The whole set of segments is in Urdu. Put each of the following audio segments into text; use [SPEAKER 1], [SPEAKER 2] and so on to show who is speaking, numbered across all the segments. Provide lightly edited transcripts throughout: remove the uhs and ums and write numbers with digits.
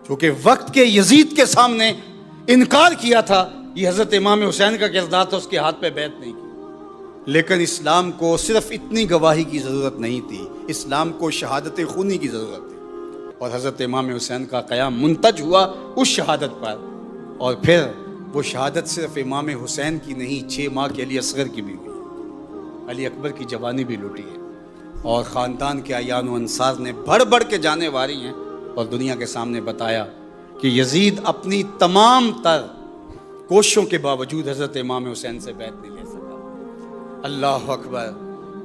[SPEAKER 1] چونکہ وقت کے یزید کے سامنے انکار کیا تھا، یہ حضرت امام حسین کا کردار تھا، اس کے ہاتھ پہ بیعت نہیں کی۔ لیکن اسلام کو صرف اتنی گواہی کی ضرورت نہیں تھی، اسلام کو شہادت خونی کی ضرورت تھی، اور حضرت امام حسین کا قیام منتج ہوا اس شہادت پر، اور پھر وہ شہادت صرف امام حسین کی نہیں، 6 ماہ کے علی اصغر کی بھی ہوئی، علی اکبر کی جوانی بھی لوٹی ہے، اور خاندان کے اعیان و انصار نے بڑھ بڑھ کے جانے والی ہیں اور دنیا کے سامنے بتایا کہ یزید اپنی تمام تر کوششوں کے باوجود حضرت امام حسین سے بیعت نہیں لے سکا۔ اللہ اکبر۔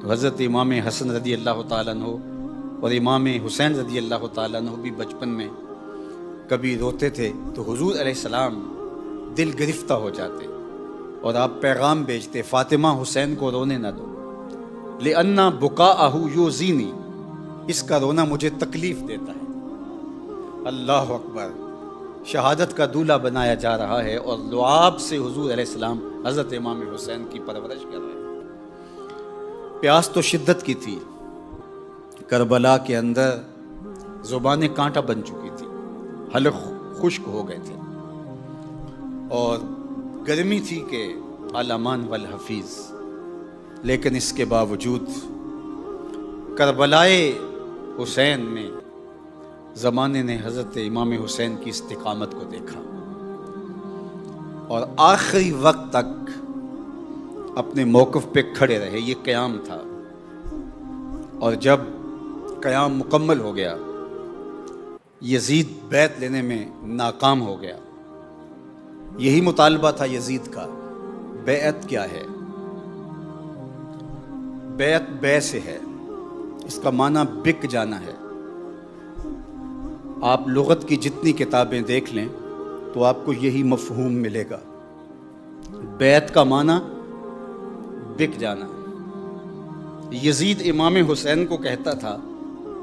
[SPEAKER 1] تو حضرت امام حسن رضی اللہ تعالیٰ عنہ اور امام حسین رضی اللہ تعالیٰ عنہ بھی بچپن میں کبھی روتے تھے تو حضور علیہ السلام دل گرفتہ ہو جاتے اور آپ پیغام بھیجتے، فاطمہ حسین کو رونے نہ دو، لِأَنَّ بُكَاءَهُ يُؤْذِينِي، اس کا رونا مجھے تکلیف دیتا ہے۔ اللہ اکبر۔ شہادت کا دولہا بنایا جا رہا ہے اور لعاب سے حضور علیہ السلام حضرت امام حسین کی پرورش کر رہے ہیں۔ پیاس تو شدت کی تھی، کربلا کے اندر زبانیں کانٹا بن چکی تھی، حلق خشک ہو گئے تھے، اور گرمی تھی کہ علامان والحفیظ، لیکن اس کے باوجود کربلائے حسین میں زمانے نے حضرت امام حسین کی استقامت کو دیکھا اور آخری وقت تک اپنے موقف پہ کھڑے رہے۔ یہ قیام تھا، اور جب قیام مکمل ہو گیا، یزید بیعت لینے میں ناکام ہو گیا۔ یہی مطالبہ تھا یزید کا۔ بیعت کیا ہے؟ بیعت بے سے ہے، اس کا معنی بک جانا ہے۔ آپ لغت کی جتنی کتابیں دیکھ لیں تو آپ کو یہی مفہوم ملے گا۔ بیعت کا معنی بک جانا۔ یزید امام حسین کو کہتا تھا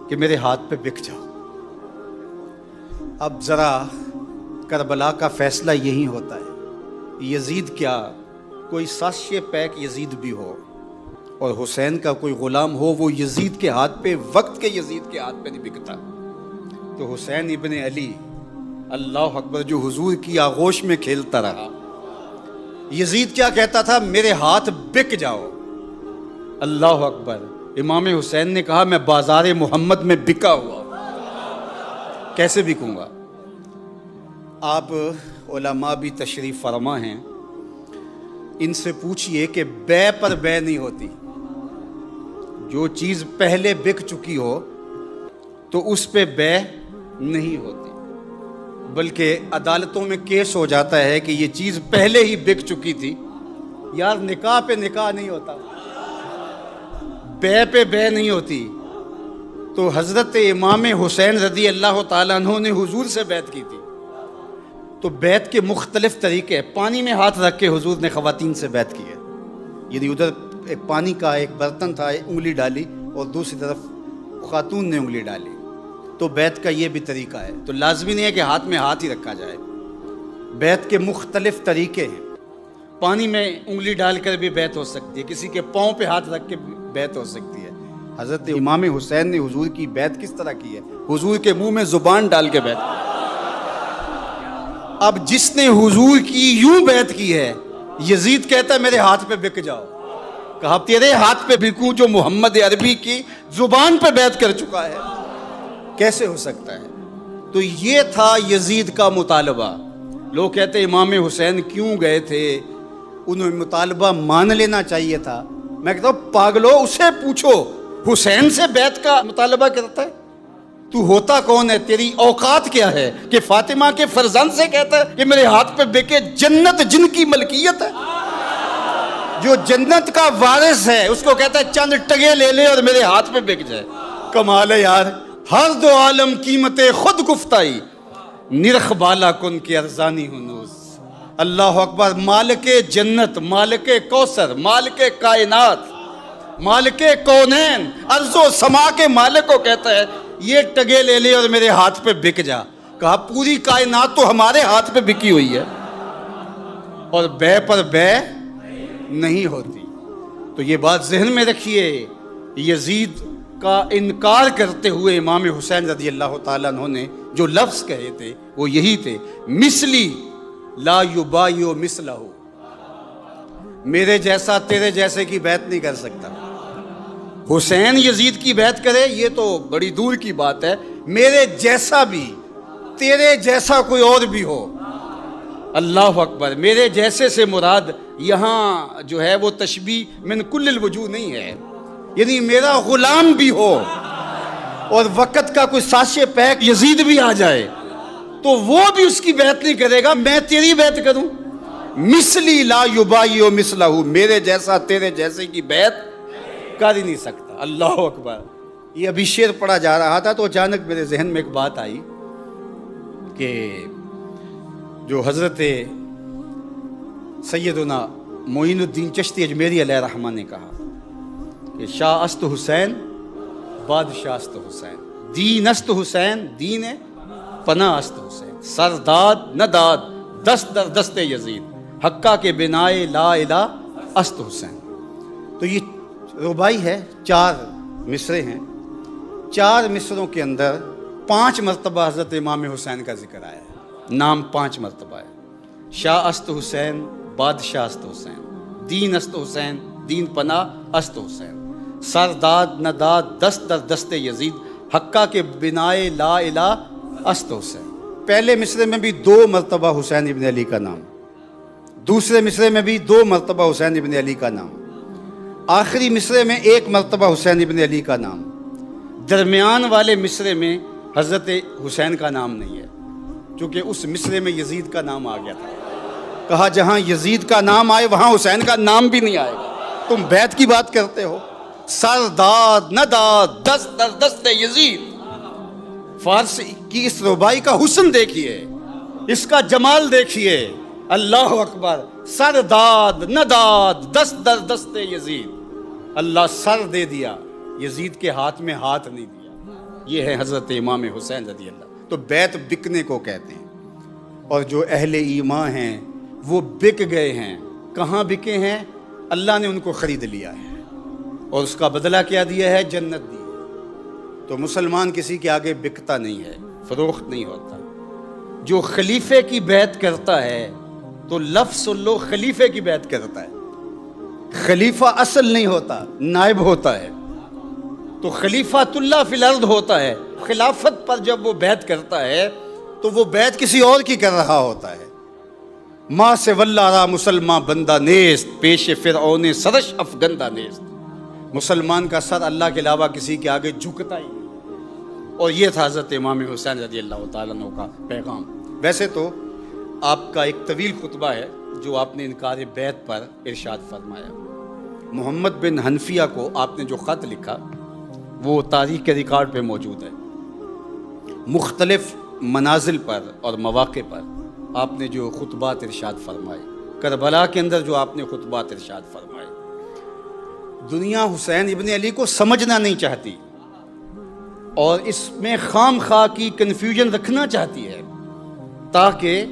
[SPEAKER 1] کہ میرے ہاتھ پہ بک جاؤ۔ اب ذرا کربلا کا فیصلہ یہی ہوتا ہے، یزید کیا کوئی سازش پیک یزید بھی ہو اور حسین کا کوئی غلام ہو، وہ یزید کے ہاتھ پہ، وقت کے یزید کے ہاتھ پہ نہیں بکتا۔ تو حسین ابن علی، اللہ اکبر، جو حضور کی آغوش میں کھیلتا رہا، یزید کیا کہتا تھا؟ میرے ہاتھ بک جاؤ۔ اللہ اکبر۔ امام حسین نے کہا میں بازار محمد میں بکا ہوا، کیسے بکوں گا؟ آپ علماء بھی تشریف فرما ہیں، ان سے پوچھئے کہ بے پر بے نہیں ہوتی۔ جو چیز پہلے بک چکی ہو تو اس پہ بے نہیں ہوتی، بلکہ عدالتوں میں کیس ہو جاتا ہے کہ یہ چیز پہلے ہی بک چکی تھی، یار نکاح پہ نکاح نہیں ہوتا، بے پہ بے نہیں ہوتی۔ تو حضرت امام حسین رضی اللہ تعالیٰ عنہ نے حضور سے بیعت کی تھی، تو بیعت کے مختلف طریقے، پانی میں ہاتھ رکھ کے حضور نے خواتین سے بیعت کی ہے، یعنی ادھر ایک پانی کا ایک برتن تھا، انگلی ڈالی اور دوسری طرف خاتون نے انگلی ڈالی، تو بیعت کا یہ بھی طریقہ ہے۔ تو لازمی نہیں ہے کہ ہاتھ میں ہاتھ ہی رکھا جائے، بیعت کے مختلف طریقے ہیں۔ پانی میں انگلی ڈال کر بھی بیعت ہو سکتی ہے، کسی کے پاؤں پہ ہاتھ رکھ کے بیعت ہو سکتی ہے۔ حضرت امام حسین نے حضور کی بیعت کس طرح کی ہے؟ حضور کے منہ میں زبان ڈال کے بیعت کی۔ اب جس نے حضور کی یوں بیعت کی ہے، یزید کہتا ہے میرے ہاتھ پہ بک جاؤ، کہا تیرے ہاتھ پہ بکوں جو محمد عربی کی زبان پہ بیعت کر چکا ہے؟ کیسے ہو سکتا ہے؟ تو یہ تھا یزید کا مطالبہ۔ لوگ کہتے ہیں امام حسین کیوں گئے تھے، انہیں مطالبہ مان لینا چاہیے تھا۔ میں کہتا ہوں پاگلو، اسے پوچھو حسین سے بیعت کا مطالبہ کرتا ہے؟ تو ہوتا کون ہے؟ تیری اوقات کیا ہے کہ فاطمہ کے فرزند سے کہتا ہے کہ میرے ہاتھ پہ بکے؟ جنت جن کی ملکیت ہے، جو جنت کا وارث ہے، اس کو کہتا ہے چند ٹگے لے لے اور میرے ہاتھ پہ بک جائے۔ کمال ہے یار۔ ہر دو عالم قیمت خود گفتائی، نرخ بالا کن کی ارزانی ہنوز۔ اللہ اکبر۔ مالک جنت، مالک کوثر، مالک کائنات، مالک کونین، ارض و سما کے مالک کو کہتا ہے یہ ٹگے لے لے اور میرے ہاتھ پہ بک جا۔ کہا پوری کائنات تو ہمارے ہاتھ پہ بکی ہوئی ہے، اور بے پر بے نہیں ہوتی۔ تو یہ بات ذہن میں رکھیے، یزید کا انکار کرتے ہوئے امام حسین رضی اللہ تعالیٰ عنہ نے جو لفظ کہے تھے وہ یہی تھے، مثلی لا یبایع مثلہ، میرے جیسا تیرے جیسے کی بیعت نہیں کر سکتا۔ حسین یزید کی بیعت کرے یہ تو بڑی دور کی بات ہے، میرے جیسا بھی، تیرے جیسا کوئی اور بھی ہو، اللہ اکبر۔ میرے جیسے سے مراد یہاں جو ہے وہ تشبیہ من کل الوجوہ نہیں ہے، یعنی میرا غلام بھی ہو اور وقت کا کوئی سازش پیک یزید بھی آ جائے تو وہ بھی اس کی بیعت نہیں کرے گا، میں تیری بیعت کروں۔ مثلی لا یبایع مثلہ، میرے جیسا تیرے جیسے کی بیعت کر ہی نہیں سکتا، اللہ اکبر۔ یہ ابھی شعر پڑھا جا رہا تھا تو اچانک میرے ذہن میں ایک بات آئی کہ جو حضرت سیدنا معین الدین چشتی اجمیری علیہ الرحمہ نے کہا کہ شاہ است حسین بادشاہ است حسین، دین است حسین دین پناہ است حسین، سرداد نہ داد دست در دست یزید، حقہ کے بنائے لا الہ است حسین۔ تو یہ ربائی ہے، 4 مصرے ہیں، 4 مصروں کے اندر 5 مرتبہ حضرت امام حسین کا ذکر آیا ہے، نام 5 مرتبہ ہے۔ شاہ است حسین بادشاہ است حسین، دین است حسین دین پناہ است حسین، سرداد نہ داد دست در دست یزید، حقہ کے بنائے لا الہ است حسین۔ پہلے مصرے میں بھی 2 مرتبہ حسین ابن علی کا نام، دوسرے مصرے میں بھی 2 مرتبہ حسین ابن علی کا نام، آخری مصرے میں 1 مرتبہ حسین ابن علی کا نام، درمیان والے مصرے میں حضرت حسین کا نام نہیں ہے چونکہ اس مصرے میں یزید کا نام آ گیا تھا۔ کہا جہاں یزید کا نام آئے وہاں حسین کا نام بھی نہیں آئے گا، تم بیعت کی بات کرتے ہو۔ سرداد نہ داد دست در دست یزید، فارسی کی اس ربائی کا حسن دیکھیے، اس کا جمال دیکھیے، اللہ اکبر۔ سرداد نہ داد دست در دست یزید، اللہ سر دے دیا، یزید کے ہاتھ میں ہاتھ نہیں دیا۔ یہ ہے حضرت امام حسین رضی اللہ۔ تو بیعت بکنے کو کہتے ہیں، اور جو اہل ایمان ہیں وہ بک گئے ہیں۔ کہاں بکے ہیں؟ اللہ نے ان کو خرید لیا ہے اور اس کا بدلہ کیا دیا ہے؟ جنت دی ہے۔ تو مسلمان کسی کے آگے بکتا نہیں ہے، فروخت نہیں ہوتا۔ جو خلیفے کی بیعت کرتا ہے تو لفظ سن لو، خلیفے کی بیعت کرتا ہے، خلیفہ اصل نہیں ہوتا، نائب ہوتا ہے۔ تو خلیفۃ اللہ فی الارض ہوتا ہے، خلافت پر جب وہ بیعت کرتا ہے تو وہ بیعت کسی اور کی کر رہا ہوتا ہے۔ ماں سے واللہ را مسلمان بندہ نیست، پیش فرعون سرش افگندہ نیست۔ مسلمان کا سر اللہ کے علاوہ کسی کے آگے جھکتا ہی نہیں۔ اور یہ تھا حضرت امام حسین رضی اللہ تعالیٰ عنہ کا پیغام۔ ویسے تو آپ کا ایک طویل خطبہ ہے جو آپ نے انکار بیعت پر ارشاد فرمایا۔ محمد بن حنفیہ کو آپ نے جو خط لکھا وہ تاریخ کے ریکارڈ پہ موجود ہے۔ مختلف منازل پر اور مواقع پر آپ نے جو خطبات ارشاد فرمائے، کربلا کے اندر جو آپ نے خطبات ارشاد فرمائے، دنیا حسین ابن علی کو سمجھنا نہیں چاہتی اور اس میں خام خواہ کی کنفیوژن رکھنا چاہتی ہے تاکہ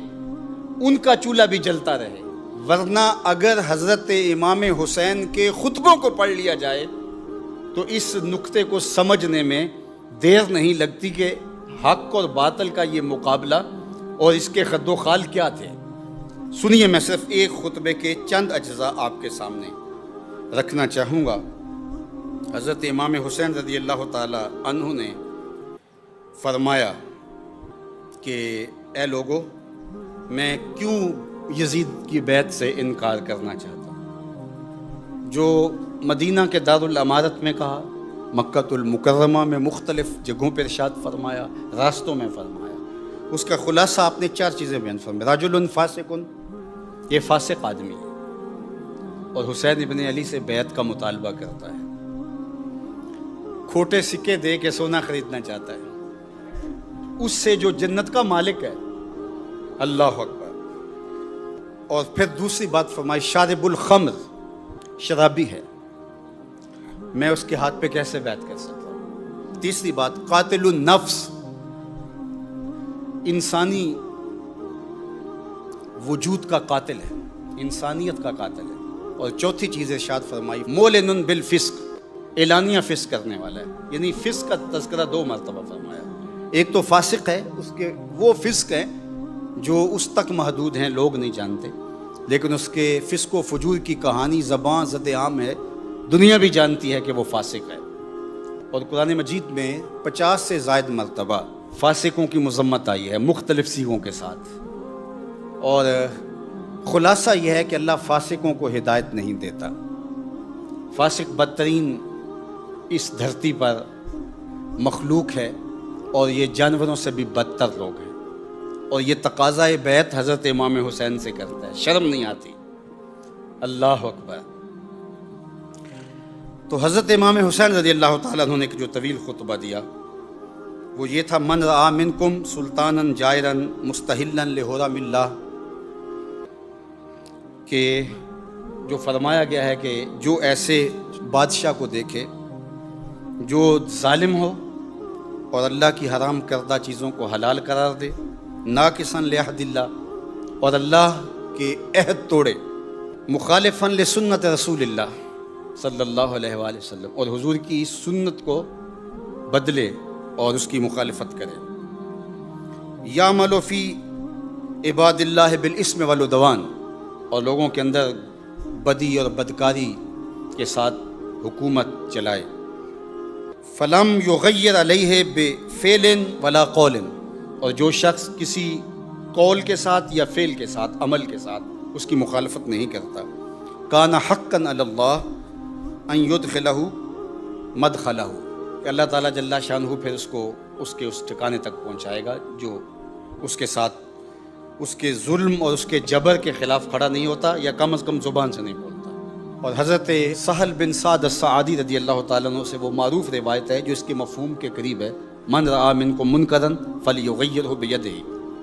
[SPEAKER 1] ان کا چولہا بھی جلتا رہے۔ ورنہ اگر حضرت امام حسین کے خطبوں کو پڑھ لیا جائے تو اس نقطے کو سمجھنے میں دیر نہیں لگتی کہ حق اور باطل کا یہ مقابلہ اور اس کے خد و خال کیا تھے۔ سنیے، میں صرف ایک خطبے کے چند اجزاء آپ کے سامنے رکھنا چاہوں گا۔ حضرت امام حسین رضی اللہ تعالی عنہ نے فرمایا کہ اے لوگو، میں کیوں یزید کی بیعت سے انکار کرنا چاہتا ہوں؟ جو مدینہ کے دارالامارت میں کہا، مکۃ المکرمہ میں مختلف جگہوں پر ارشاد فرمایا، راستوں میں فرمایا، اس کا خلاصہ آپ نے 4 چیزیں بیان فرمایا۔ رجل فاسق، یہ فاسق آدمی ہے اور حسین ابن علی سے بیعت کا مطالبہ کرتا ہے، کھوٹے سکے دے کے سونا خریدنا چاہتا ہے، اس سے جو جنت کا مالک ہے، اللہ اکبر۔ اور پھر دوسری بات فرمائی، شارب الخمر، شرابی ہے، میں اس کے ہاتھ پہ کیسے بیعت کر سکتا ہوں؟ تیسری بات، قاتل النفس، انسانی وجود کا قاتل ہے، انسانیت کا قاتل ہے۔ اور چوتھی چیز ارشاد فرمائی، مولن بالفسق، اعلانیہ فسق کرنے والا ہے، یعنی فسق کا تذکرہ 2 مرتبہ فرمایا۔ ایک تو فاسق ہے، اس کے وہ فسق ہیں جو اس تک محدود ہیں، لوگ نہیں جانتے، لیکن اس کے فسق و فجور کی کہانی زباں زد عام ہے، دنیا بھی جانتی ہے کہ وہ فاسق ہے۔ اور قرآن مجید میں 50 سے زائد مرتبہ فاسقوں کی مذمت آئی ہے مختلف صیغوں کے ساتھ، اور خلاصہ یہ ہے کہ اللہ فاسقوں کو ہدایت نہیں دیتا۔ فاسق بدترین اس دھرتی پر مخلوق ہے، اور یہ جانوروں سے بھی بدتر لوگ ہیں، اور یہ تقاضائے بیعت حضرت امام حسین سے کرتا ہے، شرم نہیں آتی۔ اللہ اکبر۔ تو حضرت امام حسین رضی اللہ تعالیٰ عنہ نے جو طویل خطبہ دیا وہ یہ تھا، من رآ منکم سلطانا جائرا مستحلا لحرم اللہ، کہ جو فرمایا گیا ہے کہ جو ایسے بادشاہ کو دیکھے جو ظالم ہو اور اللہ کی حرام کردہ چیزوں کو حلال قرار دے، ناقصا لعہد اللہ، اور اللہ کے عہد توڑے، مخالفا لسنت رسول اللہ صلی اللہ علیہ وآلہ وسلم، اور حضور کی سنت کو بدلے اور اس کی مخالفت کرے، یعمل فی عباد اللہ بالاسم والعدوان، اور لوگوں کے اندر بدی اور بدکاری کے ساتھ حکومت چلائے، فلم یغیر علیہ بفعل ولا قول، اور جو شخص کسی قول کے ساتھ یا فعل کے ساتھ، عمل کے ساتھ اس کی مخالفت نہیں کرتا، کان حقا علی اللہ ان یدخلہ مدخلہ، کہ اللہ تعالیٰ جل شانہ پھر اس کو اس ٹھکانے تک پہنچائے گا جو اس کے ساتھ اس کے ظلم اور اس کے جبر کے خلاف کھڑا نہیں ہوتا، یا کم از کم زبان سے نہیں بولتا۔ اور حضرت سہل بن سعد السعدی رضی اللہ تعالیٰ عنہ سے وہ معروف روایت ہے جو اس کے مفہوم کے قریب ہے، من رآ منکم منکرا فلیغیرہ بیدہ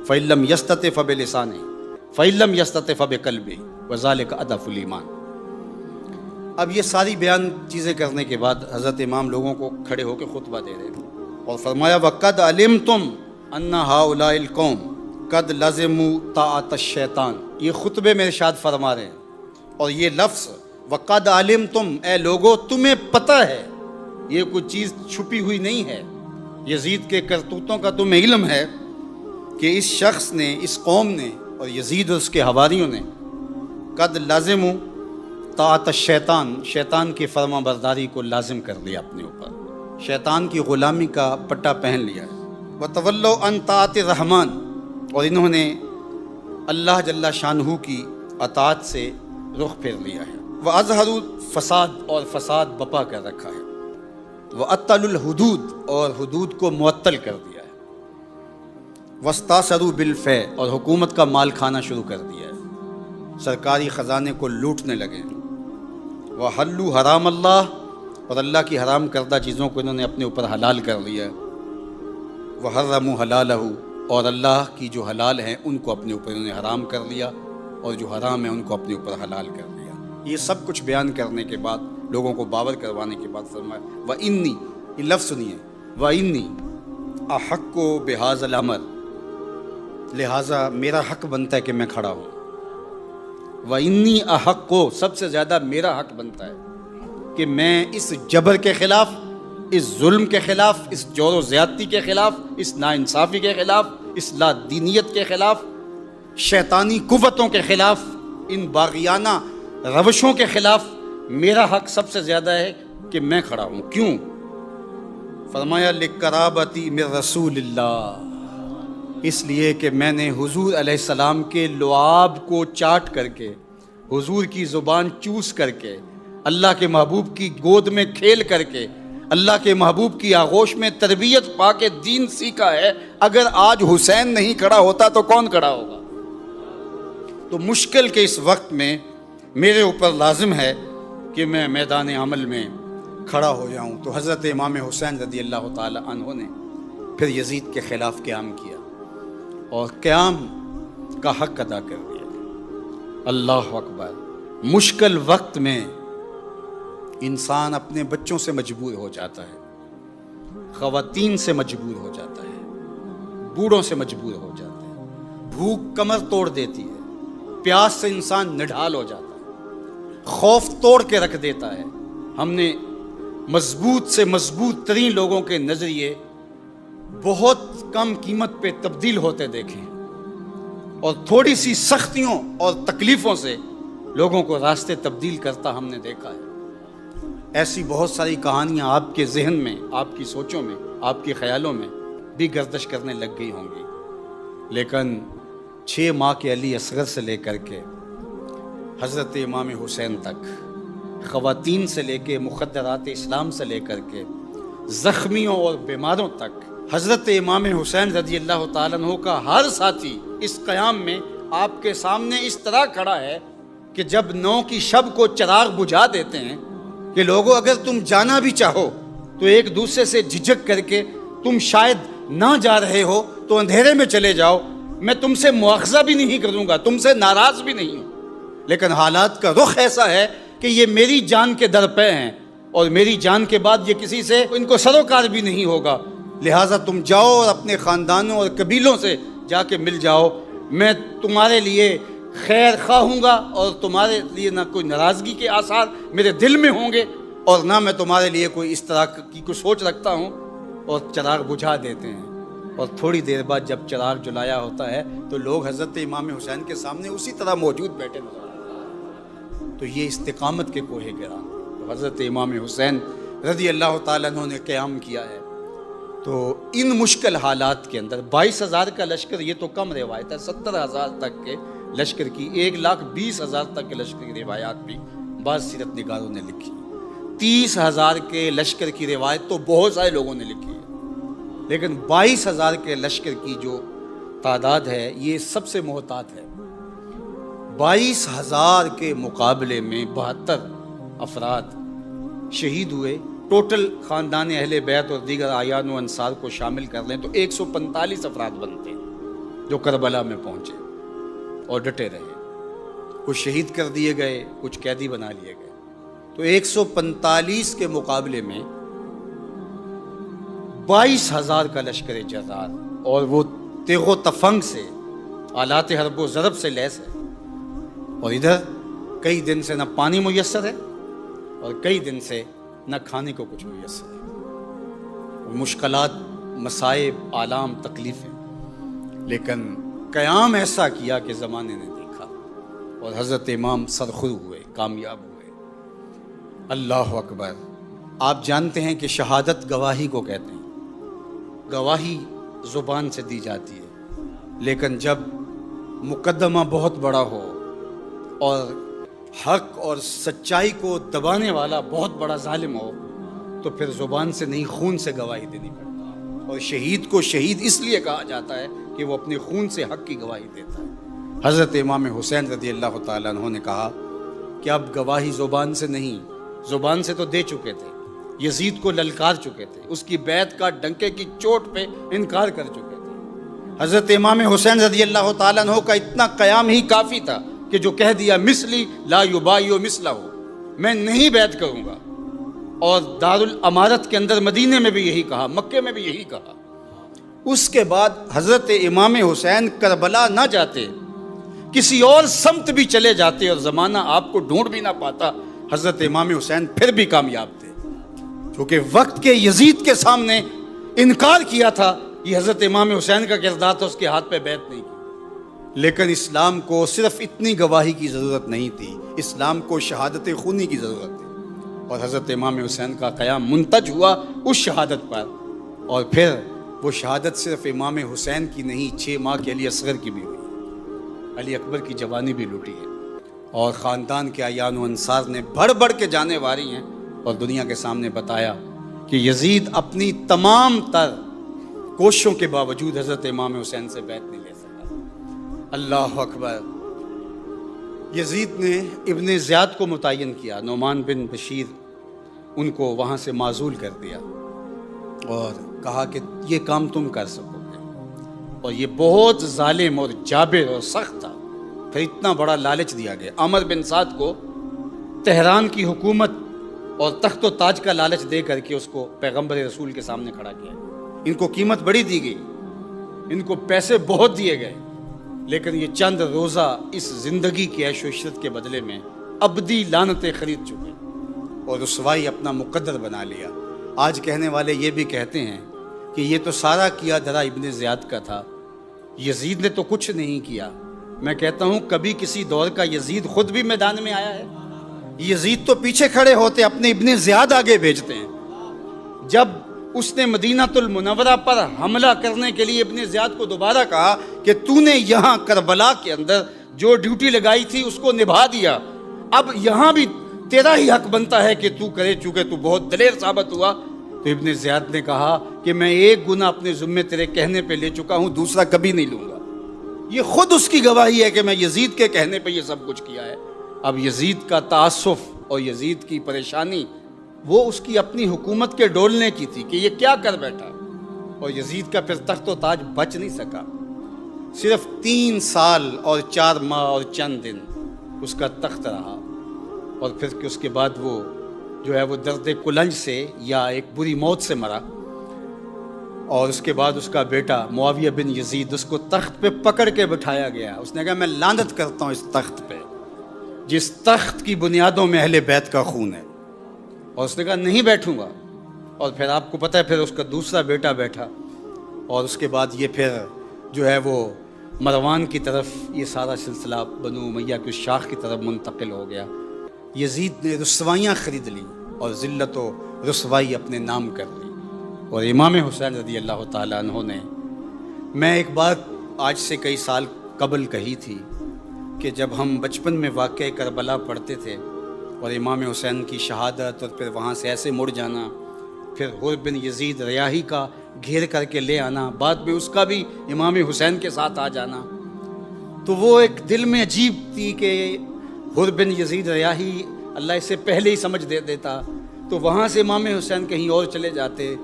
[SPEAKER 1] فإن لم یستطع فبلسانہ فإن لم یستطع فبقلبہ وذلک اضعف الایمان۔ اب یہ ساری بیان چیزیں کرنے کے بعد حضرت امام لوگوں کو کھڑے ہو کے خطبہ دے رہے ہیں، اور فرمایا وَقَدْ عَلِمْتُمْ أَنَّ هَؤُلَاءِ الْقَوْمَ قَدْ لَزِمُوا طَاعَةَ الشَّيْطَانِ، یہ خطبے میں ارشاد فرما رہے ہیں، اور یہ لفظ وَقَدْ عَلِمْتُمْ، اے لوگو تمہیں پتہ ہے، یہ کوئی چیز چھپی ہوئی نہیں ہے، یزید کے کرتوتوں کا تمہیں علم ہے کہ اس شخص نے، اس قوم نے، اور یزید اور اس کے حواریوں نے قد لازموا طاعت الشیطان، شیطان کی فرما برداری کو لازم کر لیا اپنے اوپر، شیطان کی غلامی کا پٹا پہن لیا ہے، وَتَوَلَّوْا عَنْ طَاعَةِ الرَّحْمَٰنِ، اور انہوں نے اللہ جل شانہ کی اطاعت سے رخ پھیر لیا ہے، وَأَظْهَرُوا فساد، اور فساد بپا کر رکھا ہے، وَأَطَّلُوا الْحُدُودَ، اور حدود کو معطل کر دیا ہے، وَاسْتَأْثَرُوا بِالْفَيْءِ، اور حکومت کا مال کھانا شروع کر دیا ہے، سرکاری خزانے کو لوٹنے لگے، وَحَلُّوا حرام اللہ، اور اللہ کی حرام کردہ چیزوں کو انہوں نے اپنے اوپر حلال کر لیا ہے، وَحَرَّمُوا حَلَالَهُ، اور اللہ کی جو حلال ہیں ان کو اپنے اوپر انہوں نے حرام کر لیا، اور جو حرام ہیں ان کو اپنے اوپر حلال کر لیا۔ یہ سب کچھ بیان کرنے کے بعد، لوگوں کو باور کروانے کے بعد فرمایا وَإِنِّي، یہ لفظ سنیے، وَإِنِّي أَحَقُّ بِهَذَا الْأَمْرِ، لہٰذا میرا حق بنتا ہے کہ میں کھڑا ہوں، وَإِنِّي أَحَقُّ، سب سے زیادہ میرا حق بنتا ہے کہ میں اس جبر کے خلاف، اس ظلم کے خلاف، اس جور و زیادتی کے خلاف، اس ناانصافی کے خلاف، اس لا دینیت کے خلاف، شیطانی قوتوں کے خلاف، ان باغیانہ روشوں کے خلاف میرا حق سب سے زیادہ ہے کہ میں کھڑا ہوں۔ کیوں؟ فرمایا لِقَرَابَتِي مِن رسول اللہ، اس لیے کہ میں نے حضور علیہ السلام کے لعاب کو چاٹ کر کے، حضور کی زبان چوس کر کے، اللہ کے محبوب کی گود میں کھیل کر کے، اللہ کے محبوب کی آغوش میں تربیت پا کے دین سیکھا ہے۔ اگر آج حسین نہیں کھڑا ہوتا تو کون کھڑا ہوگا؟ تو مشکل کے اس وقت میں میرے اوپر لازم ہے کہ میں میدان عمل میں کھڑا ہو جاؤں۔ تو حضرت امام حسین رضی اللہ تعالی عنہ نے پھر یزید کے خلاف قیام کیا اور قیام کا حق ادا کر دیا۔ اللہ اکبر۔ مشکل وقت میں انسان اپنے بچوں سے مجبور ہو جاتا ہے، خواتین سے مجبور ہو جاتا ہے، بوڑھوں سے مجبور ہو جاتا ہے، بھوک کمر توڑ دیتی ہے، پیاس سے انسان نڈھال ہو جاتا ہے، خوف توڑ کے رکھ دیتا ہے۔ ہم نے مضبوط سے مضبوط ترین لوگوں کے نظریے بہت کم قیمت پہ تبدیل ہوتے دیکھے اور تھوڑی سی سختیوں اور تکلیفوں سے لوگوں کو راستے تبدیل کرتا ہم نے دیکھا ہے۔ ایسی بہت ساری کہانیاں آپ کے ذہن میں، آپ کی سوچوں میں، آپ کے خیالوں میں بھی گردش کرنے لگ گئی ہوں گی، لیکن 6 ماہ کے علی اصغر سے لے کر کے حضرت امام حسین تک، خواتین سے لے کے مخدرات اسلام سے لے کر کے زخمیوں اور بیماروں تک، حضرت امام حسین رضی اللہ تعالیٰ عنہ کا ہر ساتھی اس قیام میں آپ کے سامنے اس طرح کھڑا ہے کہ جب 9 کی شب کو چراغ بجھا دیتے ہیں کہ لوگوں اگر تم جانا بھی چاہو تو ایک دوسرے سے جھجک کر کے تم شاید نہ جا رہے ہو تو اندھیرے میں چلے جاؤ، میں تم سے مواخذہ بھی نہیں کروں گا، تم سے ناراض بھی نہیں ہوں، لیکن حالات کا رخ ایسا ہے کہ یہ میری جان کے در پہ ہیں اور میری جان کے بعد یہ کسی سے ان کو سروکار بھی نہیں ہوگا، لہٰذا تم جاؤ اور اپنے خاندانوں اور قبیلوں سے جا کے مل جاؤ، میں تمہارے لیے خیر خواہ ہوں گا اور تمہارے لیے نہ کوئی ناراضگی کے آثار میرے دل میں ہوں گے اور نہ میں تمہارے لیے کوئی اس طرح کی کوئی سوچ رکھتا ہوں۔ اور چراغ بجھا دیتے ہیں اور تھوڑی دیر بعد جب چراغ جلایا ہوتا ہے تو لوگ حضرت امام حسین کے سامنے اسی طرح موجود بیٹھے نظر آتے ہیں۔ تو یہ استقامت کے کوہ گران تو حضرت امام حسین رضی اللہ تعالیٰ عنہ نے قیام کیا ہے۔ تو ان مشکل حالات کے اندر 22,000 کا لشکر، یہ تو کم روایت ہے، 70,000 تک کے لشکر کی، 1,20,000 تک کے لشکر کی روایات بھی بعض سیرت نگاروں نے لکھی، 30,000 کے لشکر کی روایت تو بہت سارے لوگوں نے لکھی ہے، لیکن 22,000 کے لشکر کی جو تعداد ہے یہ سب سے محتاط ہے۔ 22,000 کے مقابلے میں 72 افراد شہید ہوئے، ٹوٹل خاندان اہل بیت اور دیگر اعیان و انصار کو شامل کر لیں تو 145 افراد بنتے ہیں جو کربلا میں پہنچے اور ڈٹے رہے، کچھ شہید کر دیے گئے، کچھ قیدی بنا لیے گئے۔ تو 145 کے مقابلے میں 22,000 کا لشکر جزار، اور وہ تیغ و تفنگ سے، آلات حرب و ضرب سے لیس ہے، اور ادھر کئی دن سے نہ پانی میسر ہے اور کئی دن سے نہ کھانے کو کچھ میسر ہے، مشکلات، مصائب، آلام، تکلیفیں، لیکن قیام ایسا کیا کہ زمانے نے دیکھا اور حضرت امام سرخرو ہوئے، کامیاب ہوئے۔ اللہ اکبر۔ آپ جانتے ہیں کہ شہادت گواہی کو کہتے ہیں، گواہی زبان سے دی جاتی ہے، لیکن جب مقدمہ بہت بڑا ہو اور حق اور سچائی کو دبانے والا بہت بڑا ظالم ہو تو پھر زبان سے نہیں، خون سے گواہی دینی پڑتی ہے، اور شہید کو شہید اس لیے کہا جاتا ہے کہ وہ اپنے خون سے حق کی گواہی دیتا ہے۔ حضرت امام حسین رضی اللہ تعالیٰ عنہ نے کہا کہ اب گواہی زبان سے نہیں، زبان سے تو دے چکے تھے، یزید کو للکار چکے تھے، اس کی بیعت کا ڈنکے کی چوٹ پہ انکار کر چکے تھے۔ حضرت امام حسین رضی اللہ تعالیٰ عنہ کا اتنا قیام ہی کافی تھا کہ جو کہہ دیا مثلی لا یبایع مثلہ، میں نہیں بیعت کروں گا، اور دارالامارت کے اندر مدینے میں بھی یہی کہا، مکے میں بھی یہی کہا۔ اس کے بعد حضرت امام حسین کربلا نہ جاتے، کسی اور سمت بھی چلے جاتے اور زمانہ آپ کو ڈھونڈ بھی نہ پاتا، حضرت امام حسین پھر بھی کامیاب تھے، کیونکہ وقت کے یزید کے سامنے انکار کیا تھا، یہ حضرت امام حسین کا کردار تھا، اس کے ہاتھ پہ بیعت نہیں کی۔ لیکن اسلام کو صرف اتنی گواہی کی ضرورت نہیں تھی، اسلام کو شہادت خونی کی ضرورت تھی، اور حضرت امام حسین کا قیام منتج ہوا اس شہادت پر، اور پھر وہ شہادت صرف امام حسین کی نہیں، 6 ماہ کے علی اصغر کی بھی ہوئی، علی اکبر کی جوانی بھی لوٹی ہے، اور خاندان کے اعیان و انصار نے بڑھ بڑھ کے جانے والی ہیں اور دنیا کے سامنے بتایا کہ یزید اپنی تمام تر کوششوں کے باوجود حضرت امام حسین سے بیعت نہیں لے سکا۔ اللہ اکبر۔ یزید نے ابن زیاد کو متعین کیا، نعمان بن بشیر، ان کو وہاں سے معزول کر دیا اور کہا کہ یہ کام تم کر سکو گے، اور یہ بہت ظالم اور جابر اور سخت تھا۔ پھر اتنا بڑا لالچ دیا گیا، عامر بن سعد کو تہران کی حکومت اور تخت و تاج کا لالچ دے کر کے اس کو پیغمبر رسول کے سامنے کھڑا کیا۔ ان کو قیمت بڑی دی گئی، ان کو پیسے بہت دیے گئے، لیکن یہ چند روزہ اس زندگی کی عیش و عشرت کے بدلے میں ابدی لعنتیں خرید چکے، اور رسوائی اپنا مقدر بنا لیا۔ آج کہنے والے یہ بھی کہتے ہیں کہ یہ تو سارا کیا دھرا ابن زیاد کا تھا، یزید نے تو کچھ نہیں کیا۔ میں کہتا ہوں کبھی کسی دور کا یزید خود بھی میدان میں آیا ہے؟ یزید تو پیچھے کھڑے ہوتے، اپنے ابن زیاد آگے بھیجتے ہیں۔ جب اس نے مدینہ المنورہ پر حملہ کرنے کے لیے ابن زیاد کو دوبارہ کہا کہ تو نے یہاں کربلا کے اندر جو ڈیوٹی لگائی تھی اس کو نبھا دیا، اب یہاں بھی تیرا ہی حق بنتا ہے کہ تو کرے، چونکہ تو بہت دلیر ثابت ہوا۔ تو ابن زیاد نے کہا کہ میں ایک گناہ اپنے ذمے تیرے کہنے پہ لے چکا ہوں، دوسرا کبھی نہیں لوں گا۔ یہ خود اس کی گواہی ہے کہ میں یزید کے کہنے پہ یہ سب کچھ کیا ہے۔ اب یزید کا تعصف اور یزید کی پریشانی وہ اس کی اپنی حکومت کے ڈولنے کی تھی کہ یہ کیا کر بیٹھا، اور یزید کا پھر تخت و تاج بچ نہیں سکا۔ صرف 3 سال اور 4 ماہ اور چند دن اس کا تخت رہا، اور پھر اس کے بعد وہ جو ہے وہ درد کلنج سے یا ایک بری موت سے مرا۔ اور اس کے بعد اس کا بیٹا معاویہ بن یزید، اس کو تخت پہ پکڑ کے بٹھایا گیا۔ اس نے کہا میں لعنت کرتا ہوں اس تخت پہ جس تخت کی بنیادوں میں اہل بیت کا خون ہے، اور اس نے کہا نہیں بیٹھوں گا۔ اور پھر آپ کو پتہ ہے پھر اس کا دوسرا بیٹا بیٹھا، اور اس کے بعد یہ پھر جو ہے وہ مروان کی طرف یہ سارا سلسلہ بنو امیہ کی شاخ کی طرف منتقل ہو گیا۔ یزید نے رسوائیاں خرید لی اور ذلت و رسوائی اپنے نام کر لی۔ اور امام حسین رضی اللہ تعالیٰ عنہ نے، میں ایک بات آج سے کئی سال قبل کہی تھی کہ جب ہم بچپن میں واقعہ کربلا پڑھتے تھے اور امام حسین کی شہادت اور پھر وہاں سے ایسے مڑ جانا، پھر حر بن یزید ریاحی کا گھیر کر کے لے آنا، بعد میں اس کا بھی امام حسین کے ساتھ آ جانا، تو وہ ایک دل میں عجیب تھی کہ حر بن یزید ریاحی اللہ اسے پہلے ہی سمجھ دیتا تو وہاں سے امام حسین کہیں اور چلے جاتے۔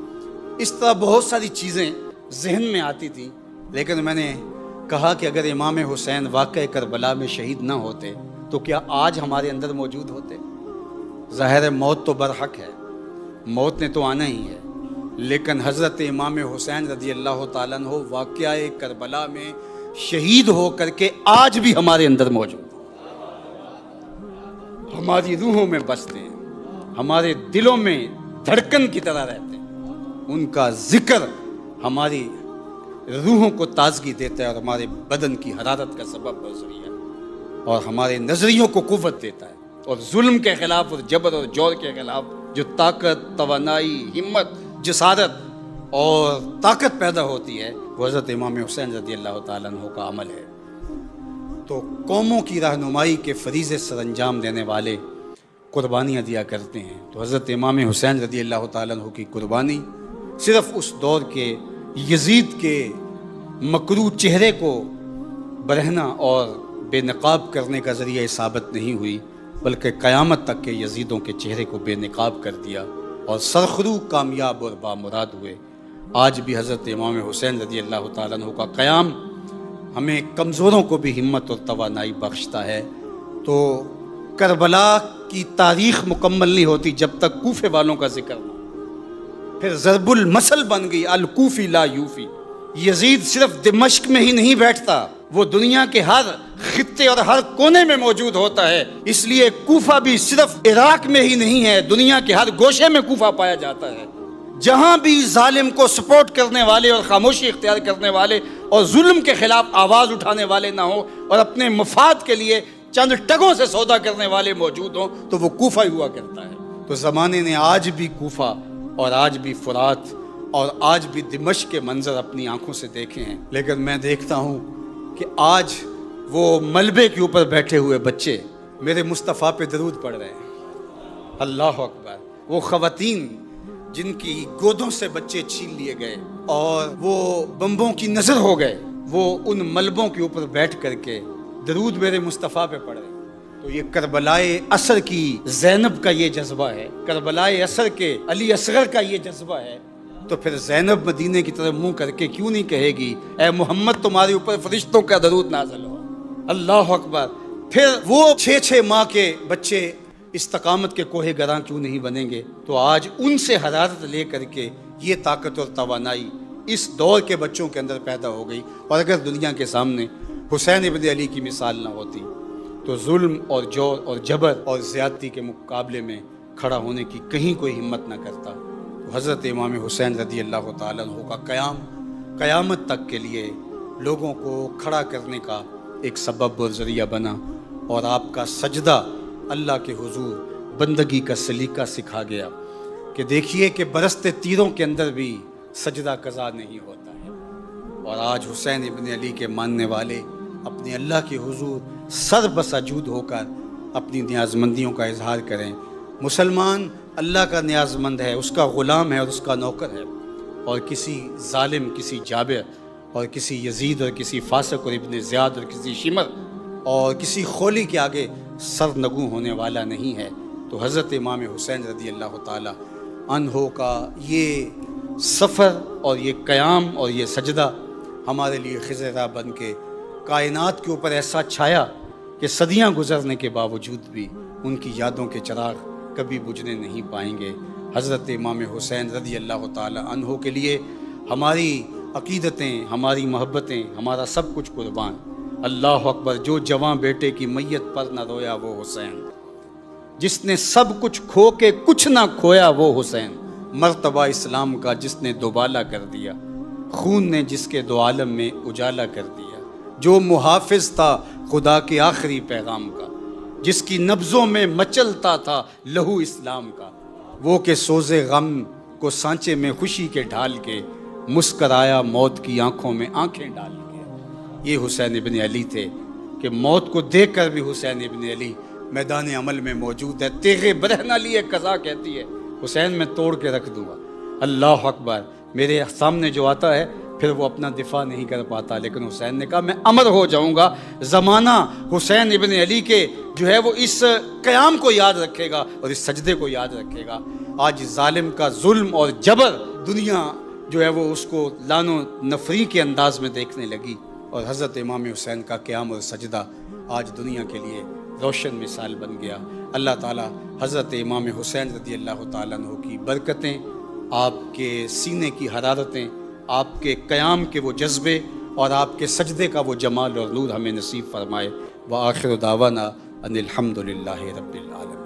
[SPEAKER 1] اس طرح بہت ساری چیزیں ذہن میں آتی تھیں، لیکن میں نے کہا کہ اگر امام حسین واقعہ کربلا میں شہید نہ ہوتے تو کیا آج ہمارے اندر موجود ہوتے؟ ظاہر ہے موت تو برحق ہے، موت نے تو آنا ہی ہے، لیکن حضرت امام حسین رضی اللہ تعالیٰ عنہ واقعہ کربلا میں شہید ہو کر کے آج بھی ہمارے اندر موجود ہیں، ہماری روحوں میں بستے ہیں، ہمارے دلوں میں دھڑکن کی طرح رہتے ہیں۔ ان کا ذکر ہماری روحوں کو تازگی دیتا ہے اور ہمارے بدن کی حرارت کا سبب اور ذریعہ، اور ہمارے نظریوں کو قوت دیتا ہے، اور ظلم کے خلاف اور جبر اور جور کے خلاف جو طاقت، توانائی، ہمت، جسارت اور طاقت پیدا ہوتی ہے وہ حضرت امام حسین رضی اللہ تعالیٰ عنہ کا عمل ہے۔ تو قوموں کی رہنمائی کے فریضے سر انجام دینے والے قربانیاں دیا کرتے ہیں، تو حضرت امام حسین رضی اللہ تعالیٰ عنہ کی قربانی صرف اس دور کے یزید کے مکروہ چہرے کو برہنہ اور بے نقاب کرنے کا ذریعہ ثابت نہیں ہوئی، بلکہ قیامت تک کے یزیدوں کے چہرے کو بے نقاب کر دیا اور سرخرو کامیاب اور بامراد ہوئے۔ آج بھی حضرت امام حسین رضی اللہ تعالیٰ عنہ کا قیام ہمیں کمزوروں کو بھی ہمت اور توانائی بخشتا ہے۔ تو کربلا کی تاریخ مکمل نہیں ہوتی جب تک کوفے والوں کا ذکر نہ، پھر ضرب المثل بن گئی الکوفی لا یوفی۔ یزید صرف دمشق میں ہی نہیں بیٹھتا، وہ دنیا کے ہر خطے اور ہر کونے میں موجود ہوتا ہے، اس لیے کوفہ بھی صرف عراق میں ہی نہیں ہے، دنیا کے ہر گوشے میں کوفہ پایا جاتا ہے۔ جہاں بھی ظالم کو سپورٹ کرنے والے اور خاموشی اختیار کرنے والے اور ظلم کے خلاف آواز اٹھانے والے نہ ہوں اور اپنے مفاد کے لیے چند ٹگوں سے سودا کرنے والے موجود ہوں تو وہ کوفہ ہی ہوا کرتا ہے۔ تو زمانے نے آج بھی کوفہ اور آج بھی فرات اور آج بھی دمشق کے منظر اپنی آنکھوں سے دیکھے ہیں، لیکن میں دیکھتا ہوں کہ آج وہ ملبے کے اوپر بیٹھے ہوئے بچے میرے مصطفیٰ پہ درود پڑھ رہے ہیں۔ اللہ اکبر۔ وہ خواتین جن کی گودوں سے بچے چھین لیے گئے اور وہ بمبوں کی نظر ہو گئے، وہ ان ملبوں کے اوپر بیٹھ کر کے درود میرے مصطفیٰ پہ پڑھ رہے ہیں۔ تو یہ کربلائے اثر کی زینب کا یہ جذبہ ہے، کربلائے اثر کے علی اصغر کا یہ جذبہ ہے، تو پھر زینب مدینے کی طرف منہ کر کے کیوں نہیں کہے گی اے محمد تمہارے اوپر فرشتوں کا درود نازل ہو۔ اللہ اکبر۔ پھر وہ 6 ماہ کے بچے استقامت کے کوہ گراں کیوں نہیں بنیں گے؟ تو آج ان سے حرارت لے کر کے یہ طاقت اور توانائی اس دور کے بچوں کے اندر پیدا ہو گئی، اور اگر دنیا کے سامنے حسین ابن علی کی مثال نہ ہوتی تو ظلم اور جور اور جبر اور زیادتی کے مقابلے میں کھڑا ہونے کی کہیں کوئی ہمت نہ کرتا، تو حضرت امام حسین رضی اللہ تعالیٰ عنہ کا قیام قیامت تک کے لیے لوگوں کو کھڑا کرنے کا ایک سبب اور ذریعہ بنا، اور آپ کا سجدہ اللہ کے حضور بندگی کا سلیقہ سکھا گیا کہ دیکھیے کہ برستے تیروں کے اندر بھی سجدہ قضا نہیں ہوتا ہے۔ اور آج حسین ابن علی کے ماننے والے اپنے اللہ کے حضور سر بسجود ہو کر اپنی نیازمندیوں کا اظہار کریں۔ مسلمان اللہ کا نیازمند ہے، اس کا غلام ہے اور اس کا نوکر ہے، اور کسی ظالم، کسی جابر اور کسی یزید اور کسی فاسق اور ابن زیاد اور کسی شمر اور کسی خولی کے آگے سر نگوں ہونے والا نہیں ہے۔ تو حضرت امام حسین رضی اللہ تعالی عنہ کا یہ سفر اور یہ قیام اور یہ سجدہ ہمارے لیے خضرہ بن کے کائنات کے اوپر ایسا چھایا کہ صدیاں گزرنے کے باوجود بھی ان کی یادوں کے چراغ کبھی بجھنے نہیں پائیں گے۔ حضرت امام حسین رضی اللہ تعالی عنہ کے لیے ہماری عقیدتیں، ہماری محبتیں، ہمارا سب کچھ قربان۔ اللہ اکبر، جو جواں بیٹے کی میت پر نہ رویا وہ حسین، جس نے سب کچھ کھو کے کچھ نہ کھویا وہ حسین، مرتبہ اسلام کا جس نے دوبالا کر دیا، خون نے جس کے دو عالم میں اجالا کر دیا، جو محافظ تھا خدا کے آخری پیغام کا، جس کی نبضوں میں مچلتا تھا لہو اسلام کا، وہ کہ سوزے غم کو سانچے میں خوشی کے ڈھال کے مسکرایا موت کی آنکھوں میں آنکھیں ڈال کے۔ یہ حسین ابن علی تھے کہ موت کو دیکھ کر بھی حسین ابن علی میدان عمل میں موجود ہے۔ تیغ برہنہ لیے قضا کہتی ہے حسین میں توڑ کے رکھ دوں گا۔ اللہ اکبر، میرے سامنے جو آتا ہے پھر وہ اپنا دفاع نہیں کر پاتا، لیکن حسین نے کہا میں امر ہو جاؤں گا، زمانہ حسین ابن علی کے جو ہے وہ اس قیام کو یاد رکھے گا اور اس سجدے کو یاد رکھے گا۔ آج ظالم کا ظلم اور جبر دنیا جو ہے وہ اس کو لعن و نفری کے انداز میں دیکھنے لگی، اور حضرت امام حسین کا قیام اور سجدہ آج دنیا کے لیے روشن مثال بن گیا۔ اللہ تعالیٰ حضرت امام حسین رضی اللہ تعالیٰ عنہ کی برکتیں، آپ کے سینے کی حرارتیں، آپ کے قیام کے وہ جذبے اور آپ کے سجدے کا وہ جمال اور نور ہمیں نصیب فرمائے۔ وآخر دعوانا ان الحمد للہ رب العالمین۔